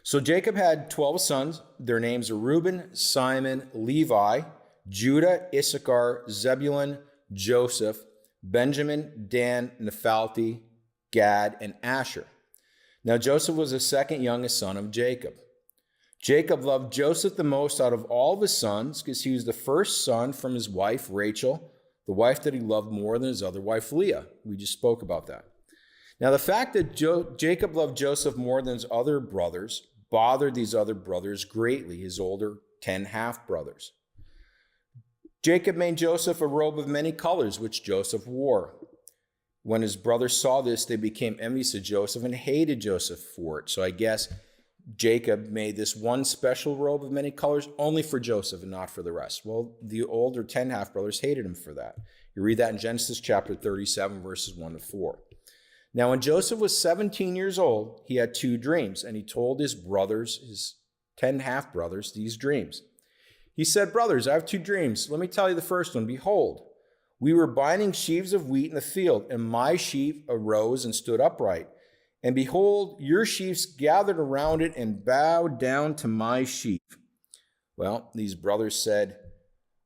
So Jacob had 12 sons. Their names are Reuben, Simon, Levi, Judah, Issachar, Zebulun, Joseph, Benjamin, Dan, Naphtali, Gad, and Asher. Now Joseph was the second youngest son of Jacob. Jacob loved Joseph the most out of all of his sons because he was the first son from his wife Rachel, the wife that he loved more than his other wife Leah. We just spoke about that. Now the fact that Jacob loved Joseph more than his other brothers bothered these other brothers greatly, his older 10 half-brothers. Jacob made Joseph a robe of many colors, which Joseph wore. When his brothers saw this, they became envious of Joseph and hated Joseph for it. So I guess Jacob made this one special robe of many colors only for Joseph and not for the rest. Well, the older 10 half-brothers hated him for that. You read that in Genesis chapter 37, verses 1 to 4. Now, when Joseph was 17 years old, he had two dreams, and he told his brothers, his 10 half-brothers, these dreams. He said, "Brothers, I have two dreams. Let me tell you the first one. Behold, we were binding sheaves of wheat in the field, and my sheaf arose and stood upright. And behold, your sheaves gathered around it and bowed down to my sheaf." Well, these brothers said,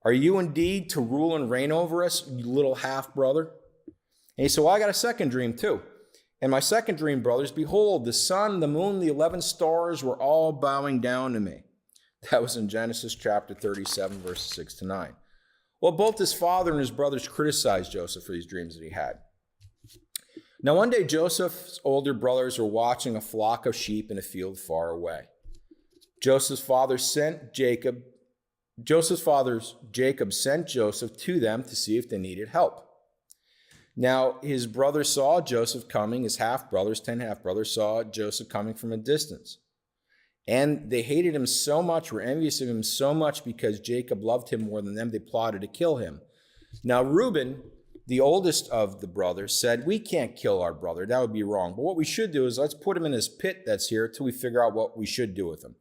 "Are you indeed to rule and reign over us, you little half-brother?" And he said, "Well, I got a second dream too. And my second dream, brothers, behold, the sun, the moon, the 11 stars were all bowing down to me." That was in Genesis chapter 37, verses 6 to 9. Well, both his father and his brothers criticized Joseph for these dreams that he had. Now, one day, Joseph's older brothers were watching a flock of sheep in a field far away. Joseph's father Jacob sent Joseph to them to see if they needed help. Now, his brothers saw Joseph coming, his half-brothers, 10 half-brothers, saw Joseph coming from a distance. And they hated him so much, were envious of him so much because Jacob loved him more than them, they plotted to kill him. Now, Reuben, the oldest of the brothers, said, "We can't kill our brother. That would be wrong. But what we should do is let's put him in this pit that's here till we figure out what we should do with him."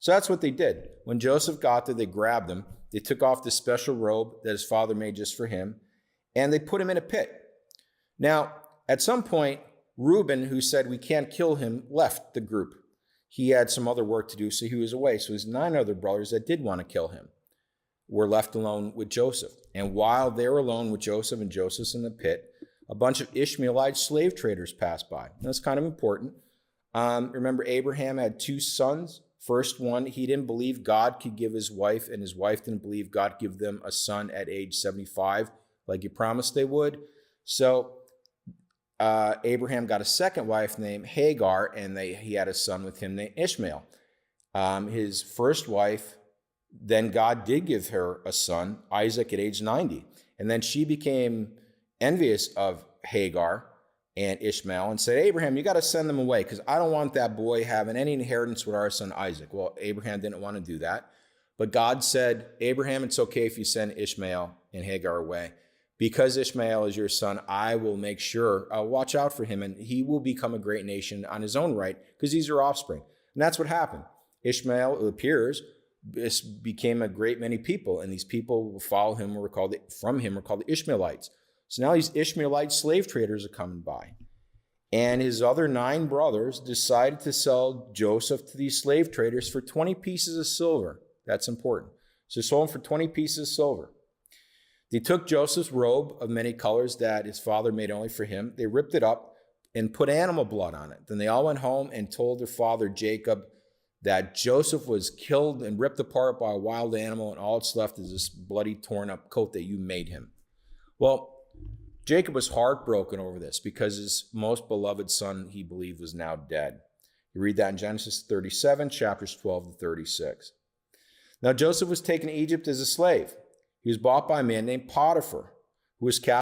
So that's what they did. When Joseph got there, they grabbed him. They took off the special robe that his father made just for him, and they put him in a pit. Now, at some point, Reuben, who said we can't kill him, left the group. He had some other work to do, so he was away. So his 9 other brothers that did want to kill him were left alone with Joseph. And while they were alone with Joseph and Joseph's in the pit, a bunch of Ishmaelite slave traders passed by. And that's kind of important. Remember, Abraham had 2 sons. First one, he didn't believe God could give his wife, and his wife didn't believe God could give them a son at age 75, like he promised they would. So Abraham got a second wife named Hagar, and he had a son with him named Ishmael. His first wife, then God did give her a son, Isaac, at age 90. And then she became envious of Hagar and Ishmael and said, "Abraham, you got to send them away because I don't want that boy having any inheritance with our son Isaac." Well, Abraham didn't want to do that. But God said, "Abraham, it's okay if you send Ishmael and Hagar away. Because Ishmael is your son, I will make sure, I'll watch out for him, and he will become a great nation on his own right because he's your offspring." And that's what happened. Ishmael, it appears, became a great many people, and these people who follow him were called the Ishmaelites. So now these Ishmaelite slave traders are coming by. And his other 9 brothers decided to sell Joseph to these slave traders for 20 pieces of silver. That's important. So they sold him for 20 pieces of silver. They took Joseph's robe of many colors that his father made only for him. They ripped it up and put animal blood on it. Then they all went home and told their father Jacob that Joseph was killed and ripped apart by a wild animal, and all that's left is this bloody, torn up coat that you made him. Well, Jacob was heartbroken over this because his most beloved son, he believed, was now dead. You read that in Genesis 37, chapters 12 to 36. Now Joseph was taken to Egypt as a slave. He was bought by a man named Potiphar, who was captain